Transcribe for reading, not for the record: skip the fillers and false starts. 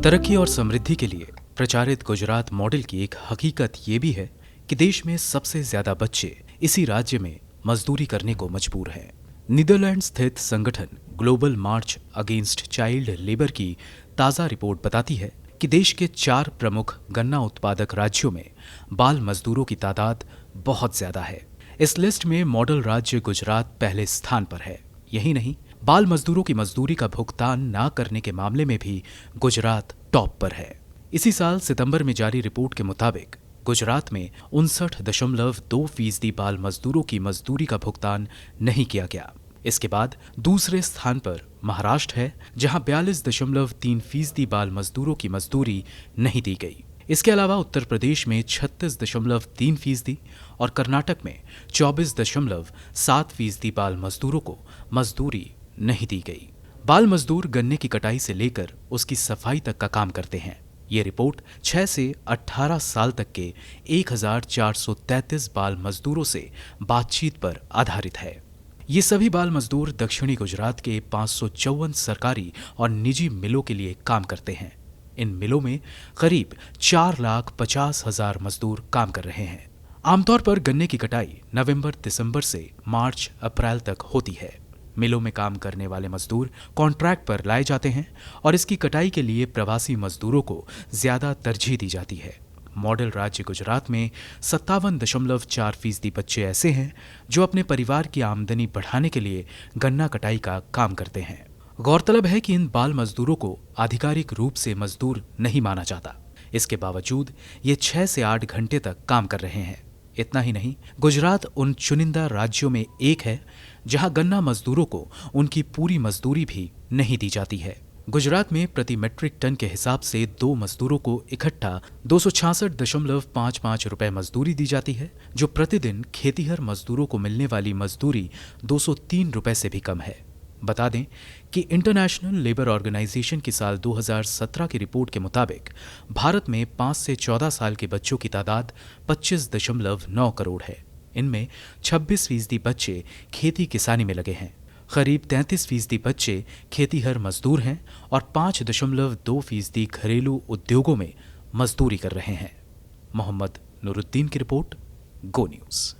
तरक्की और समृद्धि के लिए प्रचारित गुजरात मॉडल की एक हकीकत ये भी है कि देश में सबसे ज्यादा बच्चे इसी राज्य में मजदूरी करने को मजबूर हैं। नीदरलैंड स्थित संगठन ग्लोबल मार्च अगेंस्ट चाइल्ड लेबर की ताज़ा रिपोर्ट बताती है कि देश के 4 प्रमुख गन्ना उत्पादक राज्यों में बाल मजदूरों की तादाद बहुत ज्यादा है। इस लिस्ट में मॉडल राज्य गुजरात पहले स्थान पर है। यही नहीं, बाल मजदूरों की मजदूरी का भुगतान ना करने के मामले में भी गुजरात टॉप पर है। इसी साल सितंबर में जारी रिपोर्ट के मुताबिक गुजरात में 59.2% बाल मजदूरों की मजदूरी का भुगतान नहीं किया गया। इसके बाद दूसरे स्थान पर महाराष्ट्र है, जहां 42.3% बाल मजदूरों की मजदूरी नहीं दी गई। इसके अलावा उत्तर प्रदेश में 36.3% और कर्नाटक में 24.7% बाल मजदूरों को मजदूरी नहीं दी गई। बाल मजदूर गन्ने की कटाई से लेकर उसकी सफाई तक का काम करते हैं। ये रिपोर्ट 6 से 18 साल तक के 1433 बाल मजदूरों से बातचीत पर आधारित है। ये सभी बाल मजदूर दक्षिणी गुजरात के 554 सरकारी और निजी मिलों के लिए काम करते हैं। इन मिलों में करीब 4,50,000 मजदूर काम कर रहे हैं। आमतौर पर गन्ने की कटाई नवंबर-दिसंबर से मार्च-अप्रैल तक होती है। मिलों में काम करने वाले मजदूर कॉन्ट्रैक्ट पर लाए जाते हैं और इसकी कटाई के लिए प्रवासी मजदूरों को ज्यादा तरजीह दी जाती है। मॉडल राज्य गुजरात में 57.4% बच्चे ऐसे हैं जो अपने परिवार की आमदनी बढ़ाने के लिए गन्ना कटाई का काम करते हैं। गौरतलब है कि इन बाल मजदूरों को आधिकारिक रूप से मजदूर नहीं माना जाता। इसके बावजूद ये 6 से 8 घंटे तक काम कर रहे हैं। इतना ही नहीं, गुजरात उन चुनिंदा राज्यों में एक है जहां गन्ना मजदूरों को उनकी पूरी मजदूरी भी नहीं दी जाती है। गुजरात में प्रति मेट्रिक टन के हिसाब से 2 मजदूरों को इकट्ठा 266.55 रुपए मजदूरी दी जाती है, जो प्रतिदिन खेतीहर मजदूरों को मिलने वाली मजदूरी 203 रुपए से भी कम है। बता दें कि इंटरनेशनल लेबर ऑर्गेनाइजेशन की साल 2017 की रिपोर्ट के मुताबिक भारत में 5 से 14 साल के बच्चों की तादाद 25.9 करोड़ है। इनमें 26% बच्चे खेती किसानी में लगे हैं, करीब 33% बच्चे खेतीहर मजदूर हैं और 5.2% घरेलू उद्योगों में मजदूरी कर रहे हैं। मोहम्मद नूरुद्दीन की रिपोर्ट, गो न्यूज़।